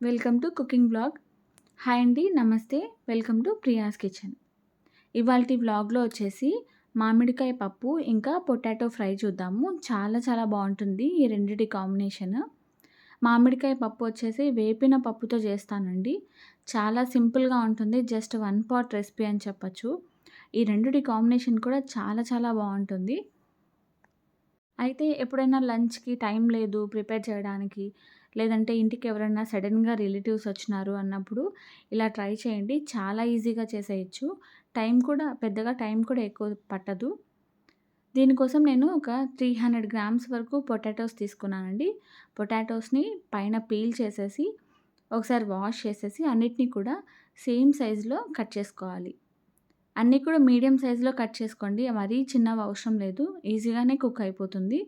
Welcome to cooking blog. Hi అండి, నమస్తే. Welcome to Priya's kitchen. ఇవాల్టి వ్లాగ్లో వచ్చేసి మామిడికాయ పప్పు ఇంకా పొటాటో ఫ్రై చూద్దాము. చాలా చాలా బాగుంటుంది ఈ రెండిటి కాంబినేషన్. మామిడికాయ పప్పు వచ్చేసి వేపిన పప్పుతో చేస్తానండి. చాలా సింపుల్గా ఉంటుంది. జస్ట్ వన్ పాట్ రెసిపీ అని చెప్పచ్చు. ఈ రెండిటి కాంబినేషన్ కూడా చాలా చాలా బాగుంటుంది. అయితే ఎప్పుడైనా లంచ్‌కి టైం లేదు ప్రిపేర్ చేయడానికి, లేదంటే ఇంటికి ఎవరైనా సడెన్‌గా రిలేటివ్స్ వచ్చినారు అన్నప్పుడు ఇలా ట్రై చేయండి. చాలా ఈజీగా చేసేయొచ్చు. టైం కూడా ఎక్కువ పట్టదు. దీనికోసం నేను ఒక 300 గ్రామ్స్ వరకు పొటాటోస్ తీసుకున్నానండి. పొటాటోస్‌ని పైన పీల్ చేసేసి, ఒకసారి వాష్ చేసేసి అన్నిటిని కూడా సేమ్ సైజులో కట్ చేసుకోవాలి. అన్నీ కూడా మీడియం సైజులో కట్ చేసుకోండి. మరీ చిన్నవి అవసరం లేదు. ఈజీగానే కుక్ అయిపోతుంది.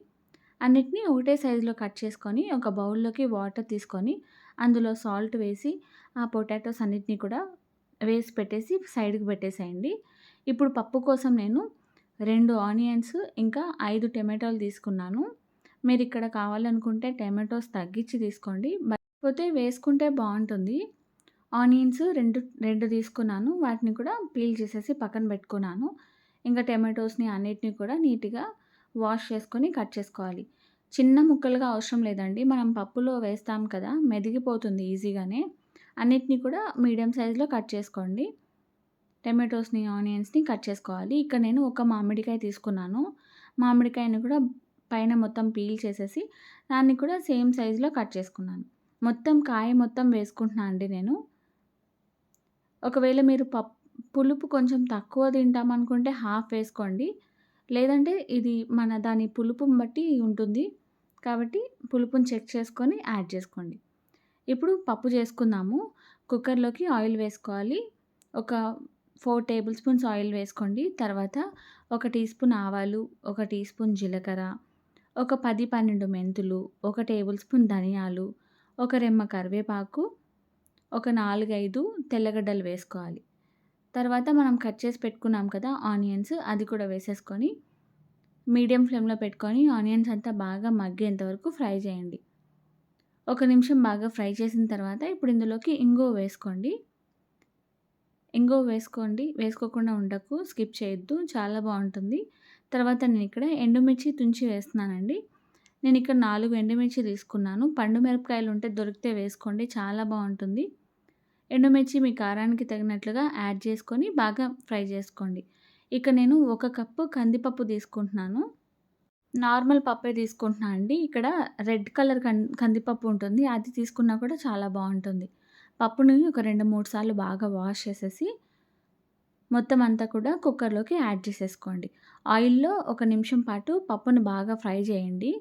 అన్నిటిని ఒకటే సైజులో కట్ చేసుకొని ఒక బౌల్‌లోకి వాటర్ తీసుకొని అందులో సాల్ట్ వేసి ఆ పొటాటోస్ అన్నిటిని కూడా వేసి పెట్టేసి సైడ్‌కి పెట్టేసేయండి. ఇప్పుడు పప్పు కోసం నేను 2 ఆనియన్స్ ఇంకా 5 టమాటాలు తీసుకున్నాను. మీరిక్కడ కావాలనుకుంటే టమాటోస్ తగ్గించి తీసుకోండి. లేకపోతే వేసుకుంటే బావుంటుంది. ఆనియన్స్ 2 తీసుకున్నాను. వాటిని కూడా పీల్ చేసేసి పక్కన పెట్టుకున్నాను. ఇంకా టమాటోస్‌ని అన్నిటిని కూడా నీట్‌గా వాష్ చేసుకొని కట్ చేసుకోవాలి. చిన్న ముక్కలుగా అవసరం లేదండి. మనం పప్పులో వేస్తాం కదా! మెదిగిపోతుంది ఈజీగానే. అన్నిటిని కూడా మీడియం సైజులో కట్ చేసుకోండి. టమాటోస్‌ని, ఆనియన్స్‌ని కట్ చేసుకోవాలి. ఇక్కడ నేను ఒక మామిడికాయ తీసుకున్నాను. మామిడికాయని కూడా పైన మొత్తం పీల్ చేసేసి దాన్ని కూడా సేమ్ సైజులో కట్ చేసుకున్నాను. కాయ మొత్తం వేసుకుంటున్నా అండి నేను. ఒకవేళ మీరు పులుపు కొంచెం తక్కువ తింటామనుకుంటే హాఫ్ వేసుకోండి. లేదంటే ఇది దాని పులుపుని బట్టి ఉంటుంది. కాబట్టి పులుపుని చెక్ చేసుకొని యాడ్ చేసుకోండి. ఇప్పుడు పప్పు చేసుకుందాము. కుక్కర్‌లోకి ఆయిల్ వేసుకోవాలి. ఒక 4 టేబుల్ స్పూన్స్ ఆయిల్ వేసుకోండి. తర్వాత ఒక టీ స్పూన్ ఆవాలు, ఒక టీ స్పూన్ జీలకర్ర, ఒక 10, 12 మెంతులు, ఒక టేబుల్ స్పూన్ ధనియాలు, ఒక రెమ్మ కరివేపాకు, ఒక 4, 5 తెల్లగడ్డలు వేసుకోవాలి. తర్వాత మనం కట్ చేసి పెట్టుకున్నాం కదా ఆనియన్స్, అది కూడా వేసేసుకొని మీడియం ఫ్లేమ్‌లో పెట్టుకొని ఆనియన్స్ అంతా బాగా మగ్గేంత వరకు ఫ్రై చేయండి. ఒక నిమిషం బాగా ఫ్రై చేసిన తర్వాత ఇప్పుడు ఇందులోకి ఇంగువ వేసుకోండి. వేసుకోకుండా ఉండకు, స్కిప్ చేయొద్దు. చాలా బావుంటుంది. తర్వాత నేనిక్కడ ఎండుమిర్చి తుంచి వేస్తున్నానండి. నేనిక్కడ 4 ఎండుమిర్చి తీసుకున్నాను. పండు మిరపకాయలు ఉంటే దొరికితే వేసుకోండి. చాలా బావుంటుంది. ఎండుమిర్చి మీ కారానికి తగినట్లుగా యాడ్ చేసుకొని బాగా ఫ్రై చేసుకోండి. ఇక నేను 1 కప్పు కందిపప్పు తీసుకుంటున్నాను. నార్మల్ పప్పే తీసుకుంటున్నా అండి. ఇక్కడ రెడ్ కలర్ కందిపప్పు ఉంటుంది. అది తీసుకున్నా కూడా చాలా బావుంటుంది. పప్పుని ఒక 2, 3 సార్లు బాగా వాష్ చేసేసి మొత్తం అంతా కూడా కుక్కర్‌లోకి యాడ్ చేసేసుకోండి. ఆయిల్‌లో ఒక నిమిషం పాటు పప్పుని బాగా ఫ్రై చేయండి.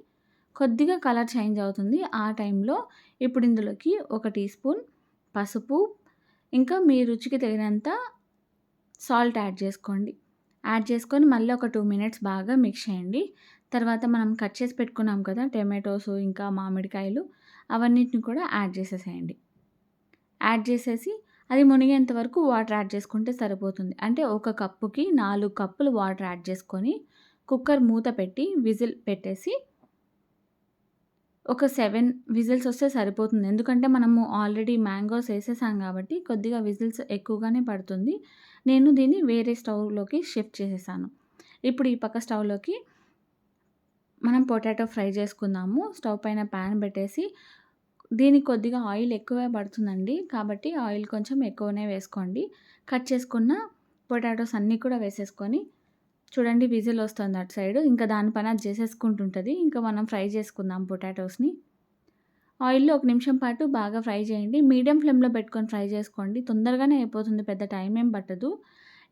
కొద్దిగా కలర్ చేంజ్ అవుతుంది. ఆ టైంలో ఇప్పుడు ఇందులోకి ఒక టీ స్పూన్ పసుపు, ఇంకా మీ రుచికి తగినంత సాల్ట్ యాడ్ చేసుకోండి. యాడ్ చేసుకొని మళ్ళీ ఒక 2 మినిట్స్ బాగా మిక్స్ చేయండి. తర్వాత మనం కట్ చేసి పెట్టుకున్నాం కదా టమాటోస్ ఇంకా మామిడికాయలు, అవన్నిటిని కూడా యాడ్ చేసేసేయండి. యాడ్ చేసేసి అది మునిగేంత వరకు వాటర్ యాడ్ చేసుకుంటే సరిపోతుంది. అంటే ఒక కప్పుకి 4 కప్పులు వాటర్ యాడ్ చేసుకొని కుక్కర్ మూత పెట్టి విజిల్ పెట్టేసి ఒక 7 విజిల్స్ వస్తే సరిపోతుంది. ఎందుకంటే మనము ఆల్రెడీ మ్యాంగోస్ ఏసేసాం కాబట్టి కొద్దిగా విజిల్స్ ఎక్కువగానే పడుతుంది. నేను దీన్ని వేరే స్టవ్‌లోకి షిఫ్ట్ చేసేసాను. ఇప్పుడు ఈ పక్క స్టవ్‌లోకి మనం పొటాటో ఫ్రై చేసుకుందాము. స్టవ్ పైన పాన్ పెట్టేసి దీనికి కొద్దిగా ఆయిల్ ఎక్కువే పడుతుందండి. కాబట్టి ఆయిల్ కొంచెం ఎక్కువనే వేసుకోండి. కట్ చేసుకున్న పొటాటోస్ అన్నీ కూడా వేసేసుకొని చూడండి విజిల్ వస్తుంది అటు సైడు. ఇంకా దాని పని అది చేసేసుకుంటుంటది. ఇంకా మనం ఫ్రై చేసుకుందాం పొటాటోస్‌ని. ఆయిల్‌లో ఒక నిమిషం పాటు బాగా ఫ్రై చేయండి. మీడియం ఫ్లేమ్‌లో పెట్టుకొని ఫ్రై చేసుకోండి. తొందరగానే అయిపోతుంది. పెద్ద టైం ఏం పట్టదు.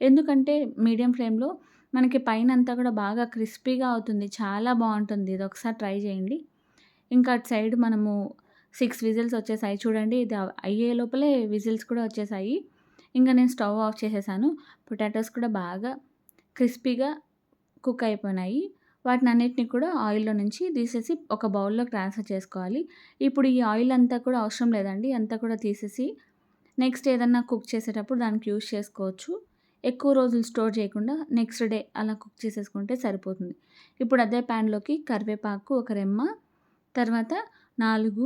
ఎందుకంటే మీడియం ఫ్లేమ్‌లో మనకి పైనంతా కూడా బాగా క్రిస్పీగా అవుతుంది. చాలా బావుంటుంది. ఇదొకసారి ట్రై చేయండి. ఇంకా అటు సైడ్ మనము 6 విజిల్స్ వచ్చేసాయి. చూడండి ఇది అయ్యే లోపలే విజిల్స్ కూడా వచ్చేసాయి. ఇంక నేను స్టవ్ ఆఫ్ చేసేసాను. పొటాటోస్ కూడా బాగా క్రిస్పీగా కుక్ అయిపోయినాయి. వాటినన్నిటిని కూడా ఆయిల్‌లో నుంచి తీసేసి ఒక బౌల్‌లోకి ట్రాన్స్‌ఫర్ చేసుకోవాలి. ఇప్పుడు ఈ ఆయిల్ అంతా కూడా అవసరం లేదండి. అంతా కూడా తీసేసి నెక్స్ట్ ఏదన్నా కుక్ చేసేటప్పుడు దానికి యూజ్ చేసుకోవచ్చు. ఎక్కువ రోజులు స్టోర్ చేయకుండా నెక్స్ట్ డే అలా కుక్ చేసేసుకుంటే సరిపోతుంది. ఇప్పుడు అదే ప్యాన్‌లోకి కరివేపాకు ఒక రెమ్మ, తర్వాత 4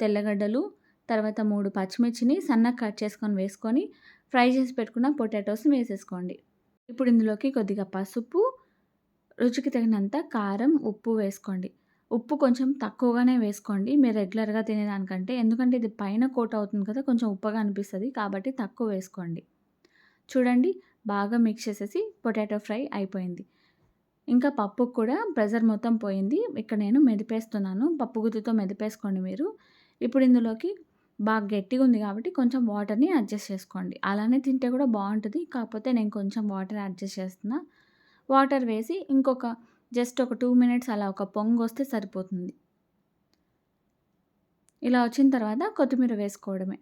తెల్లగడ్డలు, తర్వాత 3 పచ్చిమిర్చిని సన్నగా కట్ చేసుకొని వేసుకొని, ఫ్రై చేసి పెట్టుకున్న పొటాటోస్‌ని వేసేసుకోండి. ఇప్పుడు ఇందులోకి కొద్దిగా పసుపు, రుచికి తగినంత కారం, ఉప్పు వేసుకోండి. ఉప్పు కొంచెం తక్కువగానే వేసుకోండి మీరు రెగ్యులర్‌గా తినేదానికంటే. ఎందుకంటే ఇది పైన కోట్ అవుతుంది కదా! కొంచెం ఉప్పగా అనిపిస్తది. కాబట్టి తక్కువ వేసుకోండి. చూడండి బాగా మిక్స్ చేసేసి పొటాటో ఫ్రై అయిపోయింది. ఇంకా పప్పుకు కూడా ప్రెషర్ మొత్తం పోయింది. ఇక్కడ నేను మెదిపేస్తున్నాను. పప్పు గుత్తితో మెదిపేసుకోండి మీరు. ఇప్పుడు ఇందులోకి బాగా గట్టిగా ఉంది కాబట్టి కొంచెం వాటర్‌ని అడ్జస్ట్ చేసుకోండి. అలానే తింటే కూడా బావుంటది. కాకపోతే నేను కొంచెం వాటర్ అడ్జస్ట్ చేస్తున్నా. వాటర్ వేసి ఇంకొక జస్ట్ ఒక 2 మినిట్స్ అలా ఒక పొంగొస్తే సరిపోతుంది. ఇలా వచ్చిన తర్వాత కొత్తిమీర వేసుకోవడమే.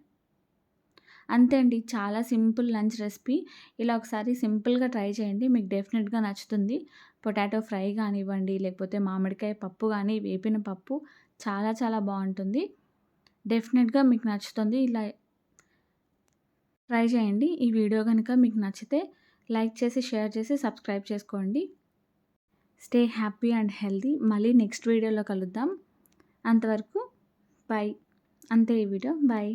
అంతే అండి. చాలా సింపుల్ లంచ్ రెసిపీ. ఇలా ఒకసారి సింపుల్‌గా ట్రై చేయండి. మీకు డెఫినిట్‌గా నచ్చుతుంది. పొటాటో ఫ్రై గానివ్వండి, లేకపోతే మామిడికాయ పప్పు గాని, వేపిన పప్పు చాలా చాలా బావుంటుంది. డెఫినిట్‌గా మీకు నచ్చుతుంది. ఇలా ట్రై చేయండి. ఈ వీడియో గనుక మీకు నచ్చితే లైక్ చేసి, షేర్ చేసి, సబ్స్క్రైబ్ చేసుకోండి. Stay happy and healthy. మళ్ళీ నెక్స్ట్ వీడియోలో కలుద్దాం. అంతవరకు బై. అంతే ఈ వీడియో. బై.